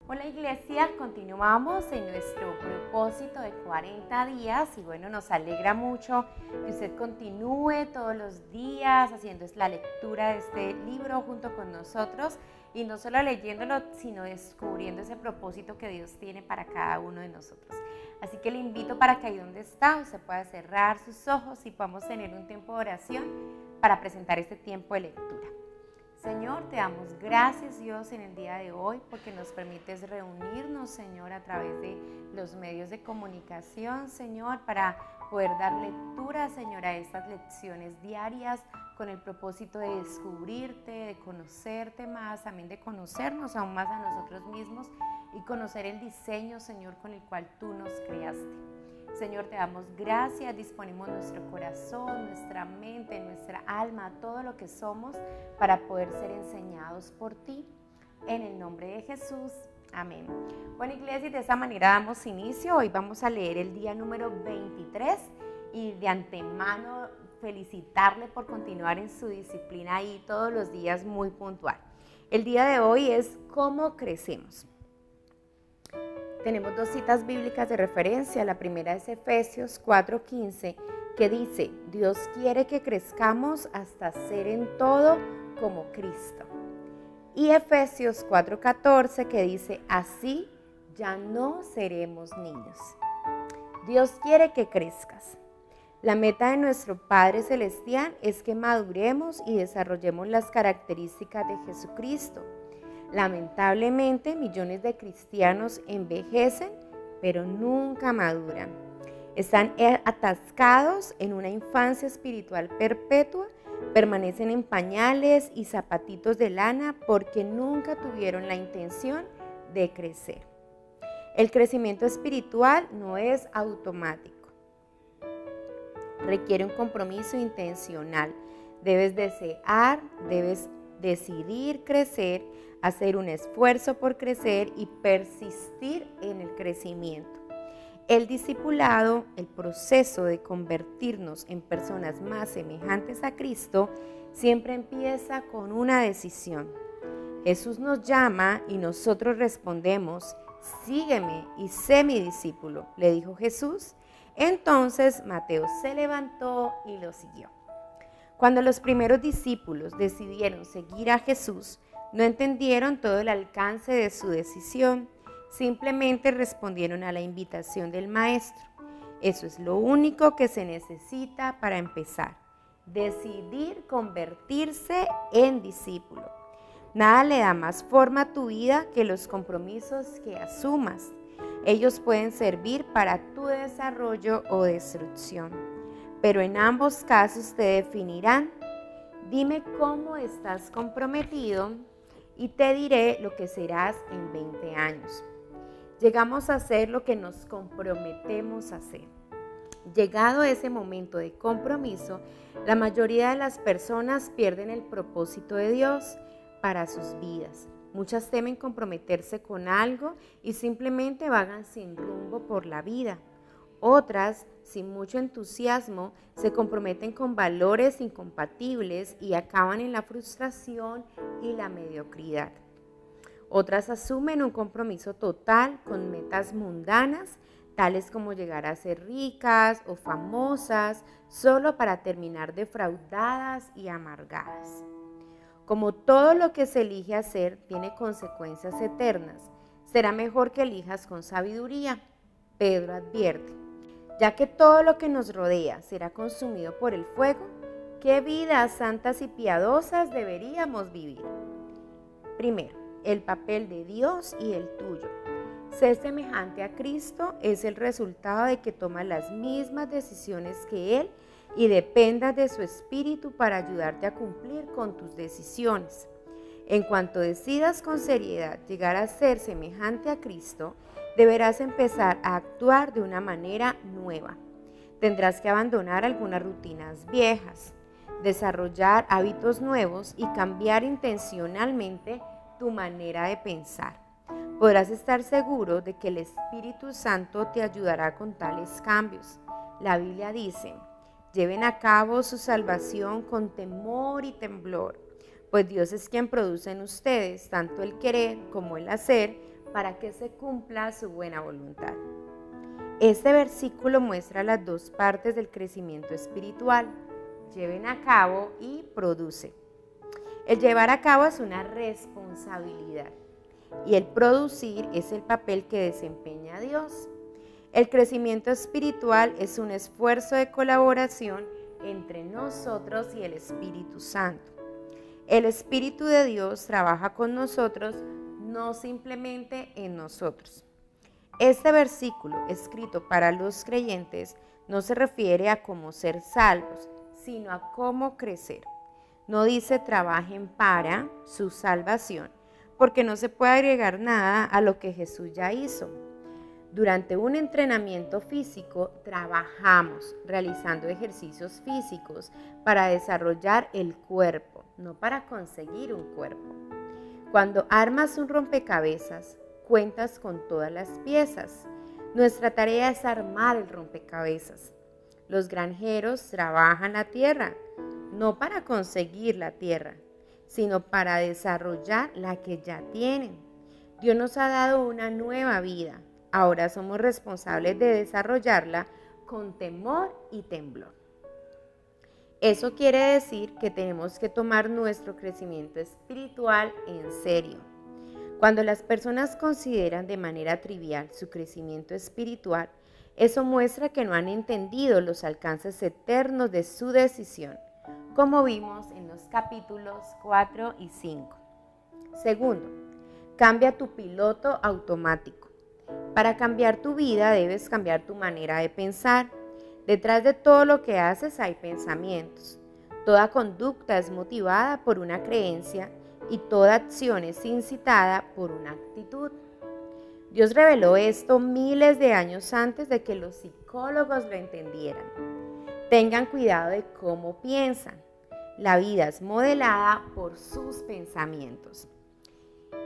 Hola Iglesia, continuamos en nuestro propósito de 40 días y bueno, nos alegra mucho que usted continúe todos los días haciendo la lectura de este libro junto con nosotros y no solo leyéndolo, sino descubriendo ese propósito que Dios tiene para cada uno de nosotros. Así que le invito para que ahí donde está usted pueda cerrar sus ojos y podamos tener un tiempo de oración para presentar este tiempo de lectura. Señor, te damos gracias, Dios, en el día de hoy porque nos permites reunirnos, Señor, a través de los medios de comunicación, Señor, para poder dar lectura, Señor, a estas lecciones diarias con el propósito de descubrirte, de conocerte más, también de conocernos aún más a nosotros mismos y conocer el diseño, Señor, con el cual tú nos creaste. Señor, te damos gracias, disponemos nuestro corazón, nuestra mente, nuestra alma, todo lo que somos para poder ser enseñados por ti. En el nombre de Jesús, amén. Bueno, Iglesia, y de esta manera damos inicio. Hoy vamos a leer el día número 23 y de antemano felicitarle por continuar en su disciplina ahí todos los días muy puntual. El día de hoy es ¿cómo crecemos? Tenemos dos citas bíblicas de referencia. La primera es Efesios 4:15, que dice: Dios quiere que crezcamos hasta ser en todo como Cristo. Y Efesios 4:14, que dice: así ya no seremos niños. Dios quiere que crezcas. La meta de nuestro Padre Celestial es que maduremos y desarrollemos las características de Jesucristo. Lamentablemente, millones de cristianos envejecen, pero nunca maduran. Están atascados en una infancia espiritual perpetua, permanecen en pañales y zapatitos de lana porque nunca tuvieron la intención de crecer. El crecimiento espiritual no es automático. Requiere un compromiso intencional. Debes desear, debes decidir crecer, hacer un esfuerzo por crecer y persistir en el crecimiento. El discipulado, el proceso de convertirnos en personas más semejantes a Cristo, siempre empieza con una decisión. Jesús nos llama y nosotros respondemos: sígueme y sé mi discípulo, le dijo Jesús. Entonces Mateo se levantó y lo siguió. Cuando los primeros discípulos decidieron seguir a Jesús, no entendieron todo el alcance de su decisión, simplemente respondieron a la invitación del Maestro. Eso es lo único que se necesita para empezar: decidir convertirse en discípulo. Nada le da más forma a tu vida que los compromisos que asumas. Ellos pueden servir para tu desarrollo o destrucción, pero en ambos casos te definirán. Dime cómo estás comprometido y te diré lo que serás en 20 años. Llegamos a ser lo que nos comprometemos a hacer. Llegado ese momento de compromiso, la mayoría de las personas pierden el propósito de Dios para sus vidas. Muchas temen comprometerse con algo y simplemente vagan sin rumbo por la vida. Otras, sin mucho entusiasmo, se comprometen con valores incompatibles y acaban en la frustración y la mediocridad. Otras asumen un compromiso total con metas mundanas, tales como llegar a ser ricas o famosas, solo para terminar defraudadas y amargadas. Como todo lo que se elige hacer tiene consecuencias eternas, será mejor que elijas con sabiduría. Pedro advierte: ya que todo lo que nos rodea será consumido por el fuego, ¿qué vidas santas y piadosas deberíamos vivir? Primero, el papel de Dios y el tuyo. Ser semejante a Cristo es el resultado de que tomas las mismas decisiones que Él y dependas de su Espíritu para ayudarte a cumplir con tus decisiones. En cuanto decidas con seriedad llegar a ser semejante a Cristo, deberás empezar a actuar de una manera nueva. Tendrás que abandonar algunas rutinas viejas, desarrollar hábitos nuevos y cambiar intencionalmente tu manera de pensar. Podrás estar seguro de que el Espíritu Santo te ayudará con tales cambios. La Biblia dice: lleven a cabo su salvación con temor y temblor, pues Dios es quien produce en ustedes tanto el querer como el hacer para que se cumpla su buena voluntad. Este versículo muestra las dos partes del crecimiento espiritual: lleven a cabo y produce. El llevar a cabo es una responsabilidad y el producir es el papel que desempeña Dios. El crecimiento espiritual es un esfuerzo de colaboración entre nosotros y el Espíritu Santo. El Espíritu de Dios trabaja con nosotros, no simplemente en nosotros. Este versículo, escrito para los creyentes, no se refiere a cómo ser salvos, sino a cómo crecer. No dice trabajen para su salvación, porque no se puede agregar nada a lo que Jesús ya hizo. Durante un entrenamiento físico trabajamos realizando ejercicios físicos para desarrollar el cuerpo, no para conseguir un cuerpo. Cuando armas un rompecabezas, cuentas con todas las piezas. Nuestra tarea es armar el rompecabezas. Los granjeros trabajan la tierra, no para conseguir la tierra, sino para desarrollar la que ya tienen. Dios nos ha dado una nueva vida. Ahora somos responsables de desarrollarla con temor y temblor. Eso quiere decir que tenemos que tomar nuestro crecimiento espiritual en serio. Cuando las personas consideran de manera trivial su crecimiento espiritual, eso muestra que no han entendido los alcances eternos de su decisión, como vimos en los capítulos 4 y 5. Segundo, cambia tu piloto automático. Para cambiar tu vida debes cambiar tu manera de pensar. Detrás de todo lo que haces hay pensamientos. Toda conducta es motivada por una creencia y toda acción es incitada por una actitud. Dios reveló esto miles de años antes de que los psicólogos lo entendieran. Tengan cuidado de cómo piensan. La vida es modelada por sus pensamientos.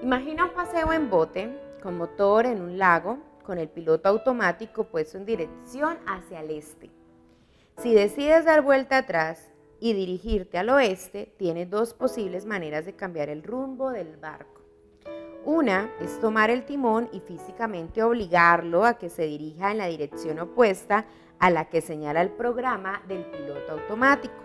Imagina un paseo en bote con motor en un lago, con el piloto automático puesto en dirección hacia el este. Si decides dar vuelta atrás y dirigirte al oeste, tienes dos posibles maneras de cambiar el rumbo del barco. Una es tomar el timón y físicamente obligarlo a que se dirija en la dirección opuesta a la que señala el programa del piloto automático.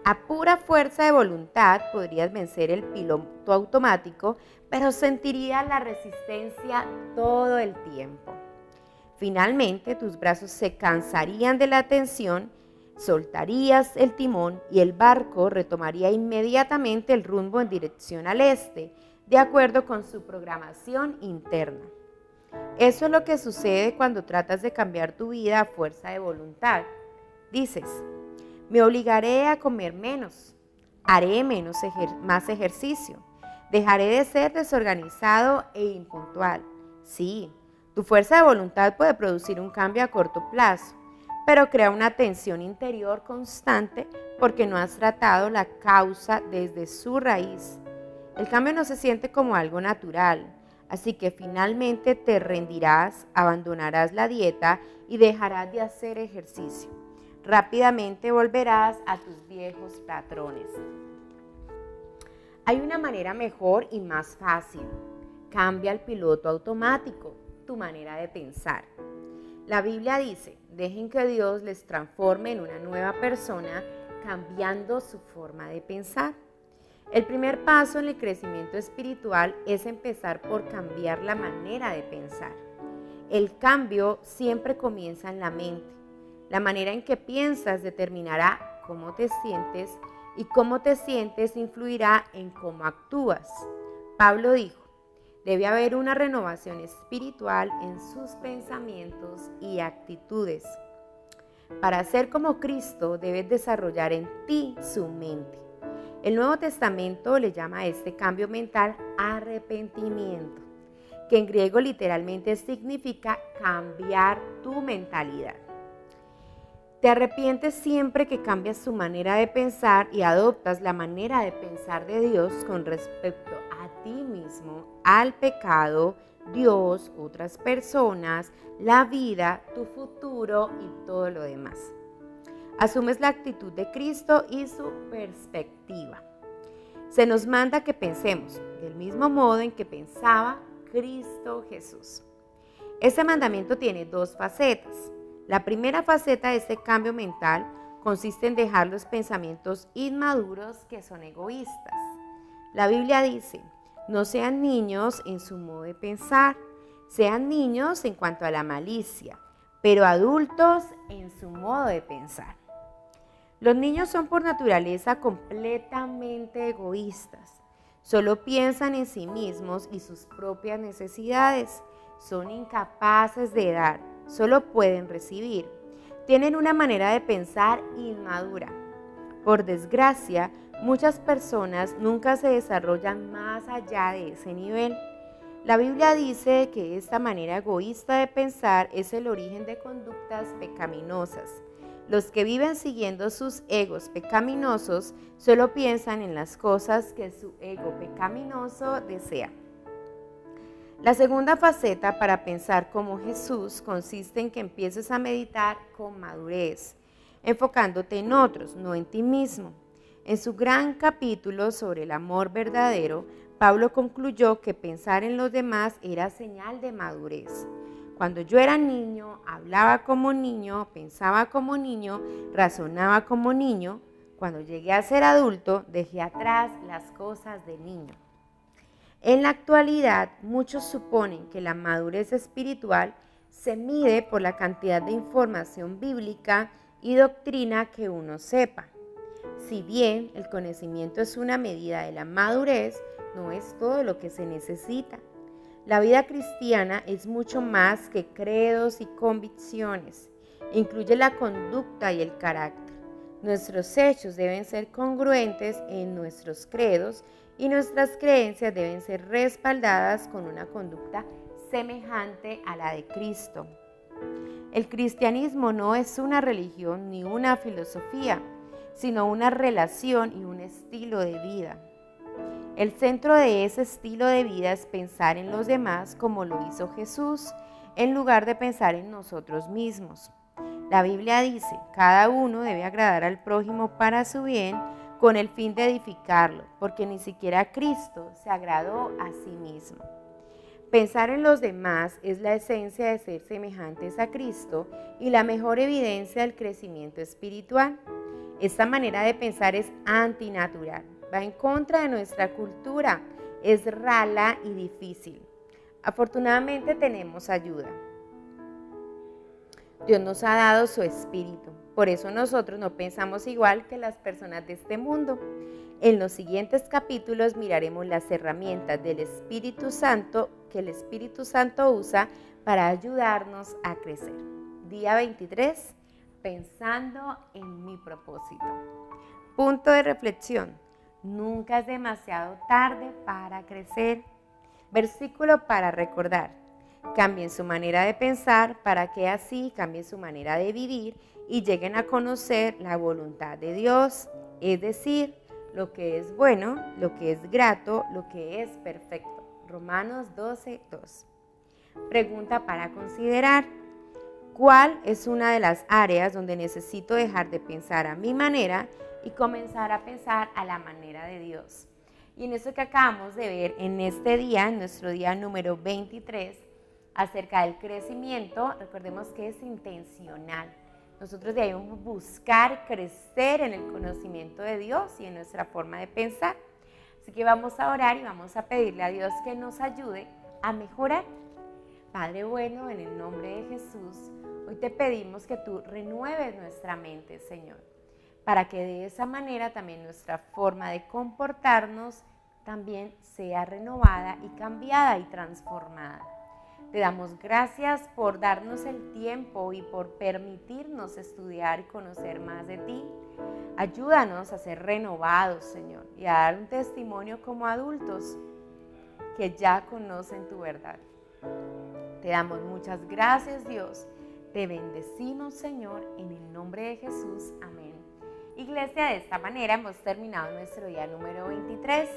A pura fuerza de voluntad podrías vencer el piloto automático, pero sentirías la resistencia todo el tiempo. Finalmente, tus brazos se cansarían de la tensión, soltarías el timón y el barco retomaría inmediatamente el rumbo en dirección al este, de acuerdo con su programación interna. Eso es lo que sucede cuando tratas de cambiar tu vida a fuerza de voluntad. Dices, me obligaré a comer menos, haré más ejercicio, dejaré de ser desorganizado e impuntual. Sí, tu fuerza de voluntad puede producir un cambio a corto plazo, pero crea una tensión interior constante porque no has tratado la causa desde su raíz. El cambio no se siente como algo natural, así que finalmente te rendirás, abandonarás la dieta y dejarás de hacer ejercicio. Rápidamente volverás a tus viejos patrones. Hay una manera mejor y más fácil. Cambia el piloto automático, tu manera de pensar. La Biblia dice, dejen que Dios les transforme en una nueva persona, cambiando su forma de pensar. El primer paso en el crecimiento espiritual es empezar por cambiar la manera de pensar. El cambio siempre comienza en la mente. La manera en que piensas determinará cómo te sientes y cómo te sientes influirá en cómo actúas. Pablo dijo, debe haber una renovación espiritual en sus pensamientos y actitudes. Para ser como Cristo, debes desarrollar en ti su mente. El Nuevo Testamento le llama a este cambio mental arrepentimiento, que en griego literalmente significa cambiar tu mentalidad. Te arrepientes siempre que cambias tu manera de pensar y adoptas la manera de pensar de Dios con respecto a ti mismo, al pecado, Dios, otras personas, la vida, tu futuro y todo lo demás. Asumes la actitud de Cristo y su perspectiva. Se nos manda que pensemos del mismo modo en que pensaba Cristo Jesús. Este mandamiento tiene dos facetas. La primera faceta de este cambio mental consiste en dejar los pensamientos inmaduros que son egoístas. La Biblia dice: no sean niños en su modo de pensar, sean niños en cuanto a la malicia, pero adultos en su modo de pensar. Los niños son por naturaleza completamente egoístas. Solo piensan en sí mismos y sus propias necesidades. Son incapaces de dar, solo pueden recibir. Tienen una manera de pensar inmadura. Por desgracia, muchas personas nunca se desarrollan más allá de ese nivel. La Biblia dice que esta manera egoísta de pensar es el origen de conductas pecaminosas. Los que viven siguiendo sus egos pecaminosos solo piensan en las cosas que su ego pecaminoso desea. La segunda faceta para pensar como Jesús consiste en que empieces a meditar con madurez, enfocándote en otros, no en ti mismo. En su gran capítulo sobre el amor verdadero, Pablo concluyó que pensar en los demás era señal de madurez. Cuando yo era niño, hablaba como niño, pensaba como niño, razonaba como niño. Cuando llegué a ser adulto, dejé atrás las cosas de niño. En la actualidad, muchos suponen que la madurez espiritual se mide por la cantidad de información bíblica y doctrina que uno sepa. Si bien el conocimiento es una medida de la madurez, no es todo lo que se necesita. La vida cristiana es mucho más que credos y convicciones. Incluye la conducta y el carácter. Nuestros hechos deben ser congruentes en nuestros credos y nuestras creencias deben ser respaldadas con una conducta semejante a la de Cristo. El cristianismo no es una religión ni una filosofía, sino una relación y un estilo de vida. El centro de ese estilo de vida es pensar en los demás como lo hizo Jesús, en lugar de pensar en nosotros mismos. La Biblia dice: cada uno debe agradar al prójimo para su bien, con el fin de edificarlo, porque ni siquiera Cristo se agradó a sí mismo. Pensar en los demás es la esencia de ser semejantes a Cristo y la mejor evidencia del crecimiento espiritual. Esta manera de pensar es antinatural, va en contra de nuestra cultura, es rala y difícil. Afortunadamente tenemos ayuda. Dios nos ha dado su espíritu, por eso nosotros no pensamos igual que las personas de este mundo. En los siguientes capítulos miraremos las herramientas del Espíritu Santo que el Espíritu Santo usa para ayudarnos a crecer. Día 23, pensando en mi propósito. Punto de reflexión: nunca es demasiado tarde para crecer. Versículo para recordar: cambien su manera de pensar para que así cambien su manera de vivir y lleguen a conocer la voluntad de Dios, es decir, lo que es bueno, lo que es grato, lo que es perfecto. Romanos 12:2. Pregunta para considerar: ¿cuál es una de las áreas donde necesito dejar de pensar a mi manera y comenzar a pensar a la manera de Dios? Y en eso que acabamos de ver en este día, en nuestro día número 23, acerca del crecimiento, recordemos que es intencional. Nosotros debemos buscar crecer en el conocimiento de Dios y en nuestra forma de pensar. Así que vamos a orar y vamos a pedirle a Dios que nos ayude a mejorar. Padre bueno, en el nombre de Jesús, hoy te pedimos que tú renueves nuestra mente, Señor, para que de esa manera también nuestra forma de comportarnos también sea renovada y cambiada y transformada. Te damos gracias por darnos el tiempo y por permitirnos estudiar y conocer más de ti. Ayúdanos a ser renovados, Señor, y a dar un testimonio como adultos que ya conocen tu verdad. Te damos muchas gracias, Dios. Te bendecimos, Señor, en el nombre de Jesús. Amén. Iglesia, de esta manera hemos terminado nuestro día número 23.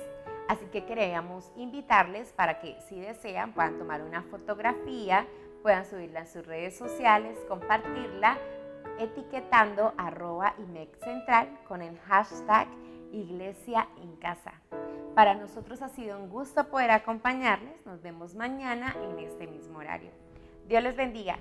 Así que queríamos invitarles para que, si desean, puedan tomar una fotografía, puedan subirla en sus redes sociales, compartirla, etiquetando @IMECCentral con el hashtag Iglesia en Casa. Para nosotros ha sido un gusto poder acompañarles. Nos vemos mañana en este mismo horario. Dios les bendiga.